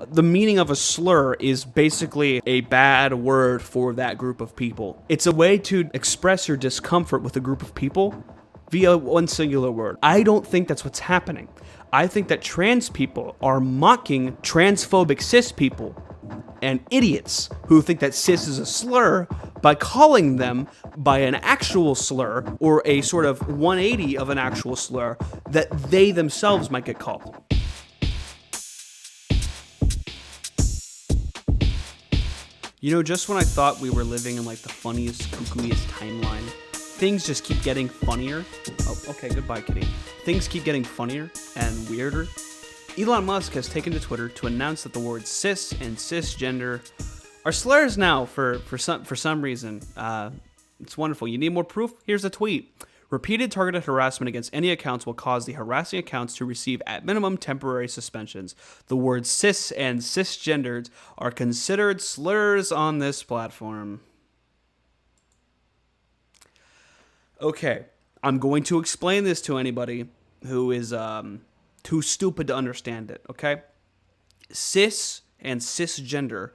The meaning of a slur is basically a bad word for that group of people. It's a way to express your discomfort with a group of people via one singular word. I don't think that's what's happening. I think that trans people are mocking transphobic cis people and idiots who think that cis is a slur by calling them by an actual slur or a sort of 180 of an actual slur that they themselves might get called. You know, just when I thought we were living in like the funniest, kookiest timeline, things just keep getting funnier. Oh, okay, goodbye, kitty. Things keep getting funnier and weirder. Elon Musk has taken to Twitter to announce that the words cis and cisgender are slurs now for some reason. It's wonderful. You need more proof? Here's a tweet. Repeated targeted harassment against any accounts will cause the harassing accounts to receive at minimum temporary suspensions. The words cis and cisgendered are considered slurs on this platform. Okay, I'm going to explain this to anybody who is too stupid to understand it, okay? Cis and cisgender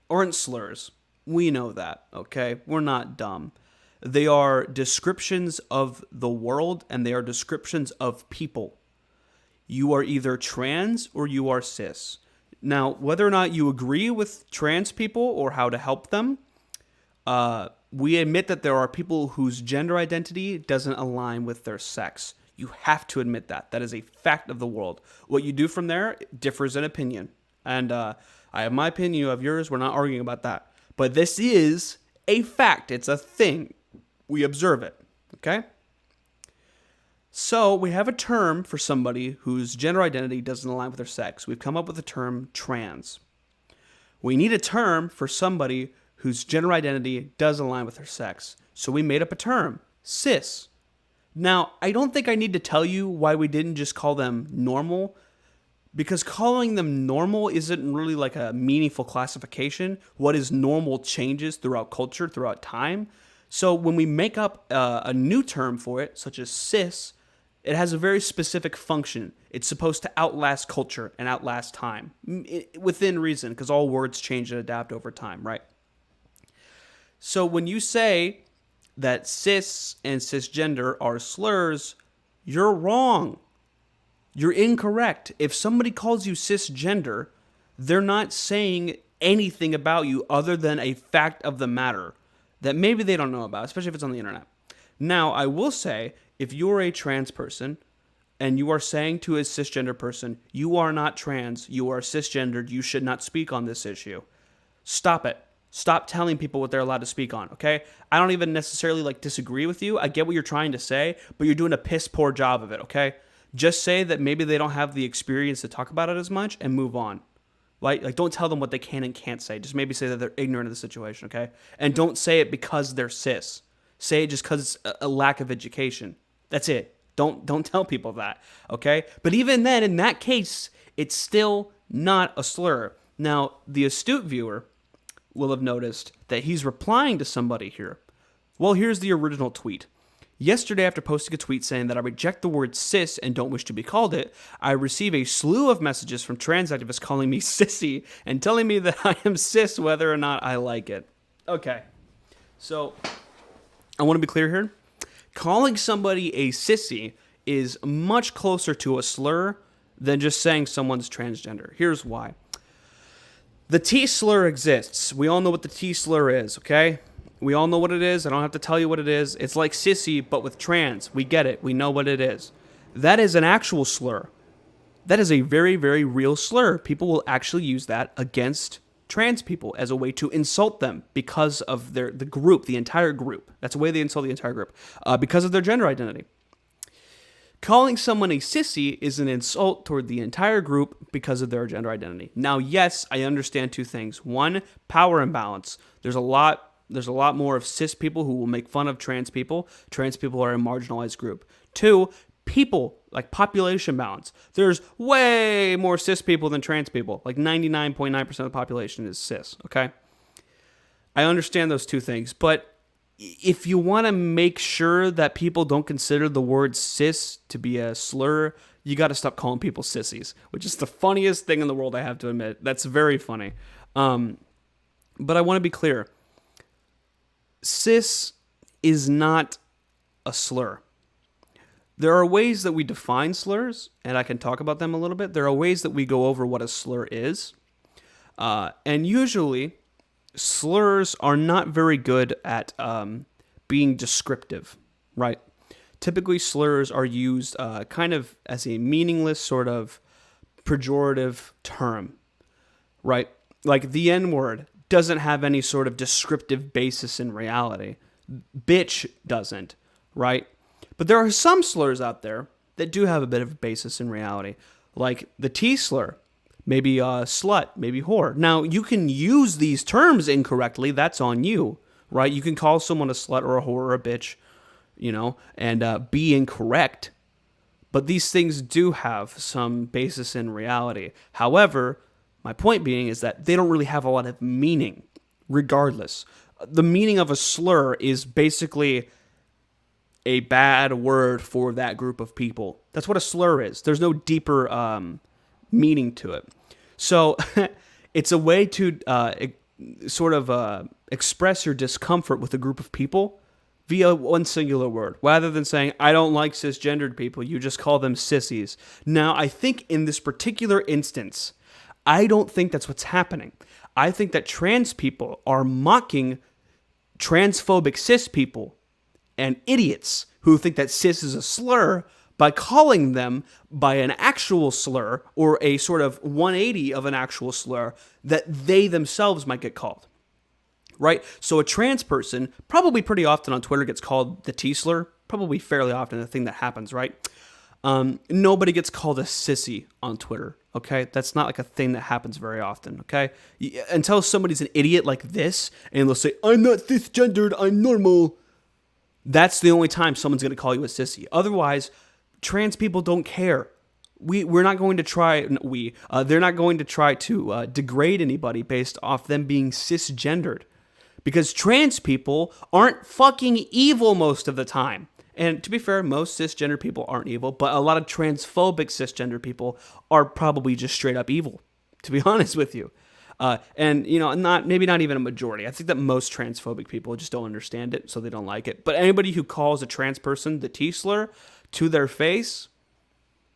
aren't slurs. We know that, okay? We're not dumb. They are descriptions of the world, and they are descriptions of people. You are either trans or you are cis. Now, whether or not you agree with trans people or how to help them, we admit that there are people whose gender identity doesn't align with their sex. You have to admit that. That is a fact of the world. What you do from there differs in opinion. And I have my opinion, you have yours. We're not arguing about that. But this is a fact. It's a thing. We observe it. Okay? So we have a term for somebody whose gender identity doesn't align with their sex. We've come up with the term trans. We need a term for somebody whose gender identity does align with their sex. So we made up a term, cis. Now, I don't think I need to tell you why we didn't just call them normal, because calling them normal isn't really like a meaningful classification. What is normal changes throughout culture, throughout time. So when we make up a new term for it, such as cis, it has a very specific function. It's supposed to outlast culture and outlast time, within reason, because all words change and adapt over time, right? So when you say that cis and cisgender are slurs, you're wrong. You're incorrect. If somebody calls you cisgender, they're not saying anything about you other than a fact of the matter that maybe they don't know about, especially if it's on the internet. Now, I will say, if you're a trans person and you are saying to a cisgender person, you are not trans, you are cisgendered, you should not speak on this issue, stop it. Stop telling people what they're allowed to speak on, okay? I don't even necessarily disagree with you. I get what you're trying to say, but you're doing a piss poor job of it, okay? Just say that maybe they don't have the experience to talk about it as much and move on. Right? Don't tell them what they can and can't say. Just maybe say that they're ignorant of the situation, okay? And don't say it because they're cis. Say it just because it's a lack of education. That's it. Don't tell people that, okay? But even then, in that case, it's still not a slur. Now, the astute viewer will have noticed that he's replying to somebody here. Well, here's the original tweet. Yesterday, after posting a tweet saying that I reject the word cis and don't wish to be called it, I receive a slew of messages from trans activists calling me sissy and telling me that I am cis whether or not I like it. Okay, so I want to be clear here. Calling somebody a sissy is much closer to a slur than just saying someone's transgender. Here's why. The T-slur exists. We all know what the T-slur is, okay? We all know what it is. I don't have to tell you what it is. It's like sissy, but with trans. We get it. We know what it is. That is an actual slur. That is a very, very real slur. People will actually use that against trans people as a way to insult them because of the group, the entire group. That's a way they insult the entire group, because of their gender identity. Calling someone a sissy is an insult toward the entire group because of their gender identity. Now, yes, I understand two things. One, power imbalance. There's a lot more of cis people who will make fun of trans people. Trans people are a marginalized group. Two, people, like population balance. There's way more cis people than trans people. Like 99.9% of the population is cis, okay? I understand those two things, but if you want to make sure that people don't consider the word cis to be a slur, you got to stop calling people sissies, which is the funniest thing in the world, I have to admit. That's very funny. But I want to be clear. Cis is not a slur. There are ways that we define slurs, and I can talk about them a little bit. There are ways that we go over what a slur is. And usually, slurs are not very good at being descriptive, right? Typically, slurs are used kind of as a meaningless sort of pejorative term, right? Like the N-word doesn't have any sort of descriptive basis in reality. Bitch doesn't, right? But there are some slurs out there that do have a bit of a basis in reality, like the T slur, maybe slut, maybe whore. Now, you can use these terms incorrectly. That's on you, right? You can call someone a slut or a whore or a bitch, and be incorrect. But these things do have some basis in reality. However, my point being is that they don't really have a lot of meaning, regardless. The meaning of a slur is basically a bad word for that group of people. That's what a slur is. There's no deeper meaning to it. So it's a way to express your discomfort with a group of people via one singular word. Rather than saying, I don't like cisgendered people, you just call them sissies. Now, I think in this particular instance, I don't think that's what's happening. I think that trans people are mocking transphobic cis people and idiots who think that cis is a slur by calling them by an actual slur or a sort of 180 of an actual slur that they themselves might get called. Right? So a trans person, probably pretty often on Twitter, gets called the T slur. Probably fairly often, the thing that happens, right? Nobody gets called a sissy on Twitter, okay? That's not like a thing that happens very often, okay? Until somebody's an idiot like this, and they'll say, I'm not cisgendered, I'm normal. That's the only time someone's going to call you a sissy. Otherwise, trans people don't care. We're not going to try, they're not going to try to degrade anybody based off them being cisgendered. Because trans people aren't fucking evil most of the time. And to be fair, most cisgender people aren't evil, but a lot of transphobic cisgender people are probably just straight up evil, to be honest with you. Maybe not even a majority. I think that most transphobic people just don't understand it, so they don't like it. But anybody who calls a trans person the T slur to their face,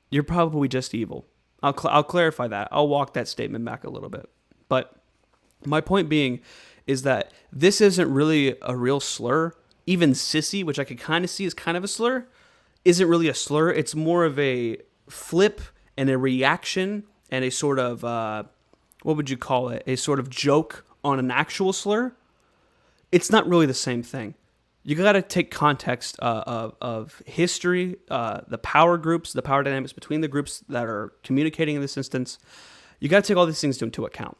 you're probably just evil. I'll clarify that. I'll walk that statement back a little bit. But my point being is that this isn't really a real slur. Even sissy, which I could kind of see as kind of a slur, isn't really a slur. It's more of a flip and a reaction and a sort of, what would you call it? A sort of joke on an actual slur. It's not really the same thing. You got to take context of history, the power groups, the power dynamics between the groups that are communicating in this instance. You got to take all these things into account.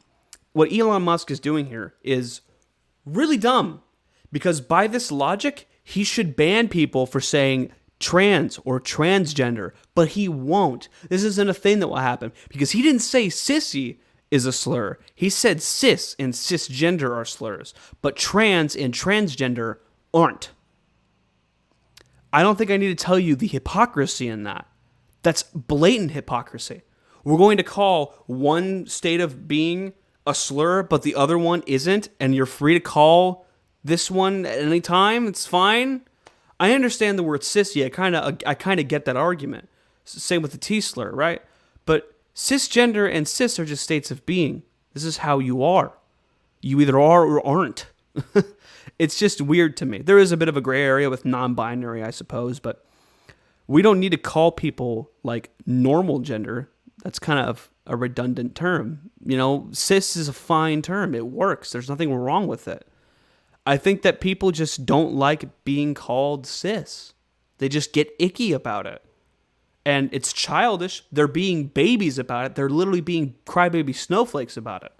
What Elon Musk is doing here is really dumb, because by this logic, he should ban people for saying trans or transgender, but he won't. This isn't a thing that will happen because he didn't say sissy is a slur. He said cis and cisgender are slurs, but trans and transgender aren't. I don't think I need to tell you the hypocrisy in that. That's blatant hypocrisy. We're going to call one state of being a slur, but the other one isn't, and you're free to call this one at any time. It's fine. I understand the word sissy. I kind of get that argument. Same with the T slur, right? But cisgender and cis are just states of being. This is how you are. You either are or aren't. It's just weird to me. There is a bit of a gray area with non-binary, I suppose, but we don't need to call people like normal gender. That's kind of a redundant term. Cis is a fine term. It works. There's nothing wrong with it. I think that people just don't like being called cis. They just get icky about it. And it's childish. They're being babies about it. They're literally being crybaby snowflakes about it.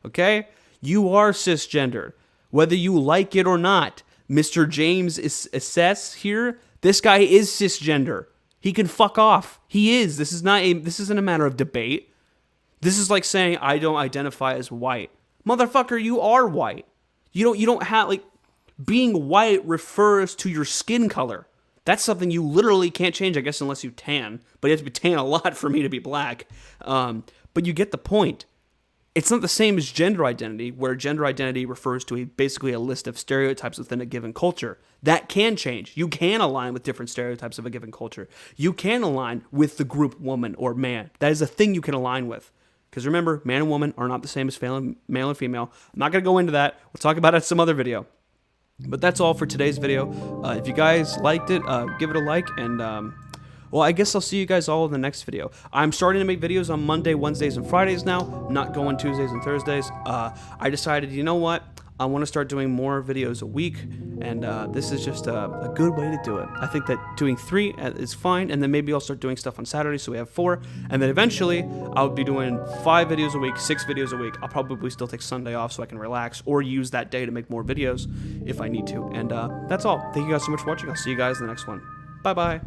Okay? You are cisgendered. Whether you like it or not. Mr. James is assess here. This guy is cisgender. He can fuck off. He is. This isn't a matter of debate. This is like saying I don't identify as white. Motherfucker, you are white. You don't have, being white refers to your skin color. That's something you literally can't change, I guess, unless you tan. But you have to be tan a lot for me to be black. But you get the point. It's not the same as gender identity, where gender identity refers to basically a list of stereotypes within a given culture. That can change. You can align with different stereotypes of a given culture. You can align with the group woman or man. That is a thing you can align with. Because remember, man and woman are not the same as male and female. I'm not going to go into that. We'll talk about it in some other video. But that's all for today's video. If you guys liked it, give it a like, and well, I guess I'll see you guys all in the next video. I'm starting to make videos on Monday, Wednesdays, and Fridays now. I'm not going Tuesdays and Thursdays. I decided, you know what? I want to start doing more videos a week, and this is just a good way to do it. I think that doing 3 is fine, and then maybe I'll start doing stuff on Saturday, so we have 4, and then eventually I'll be doing 5 videos a week, 6 videos a week. I'll probably still take Sunday off so I can relax, or use that day to make more videos if I need to. And that's all. Thank you guys so much for watching. I'll see you guys in the next one. Bye-bye.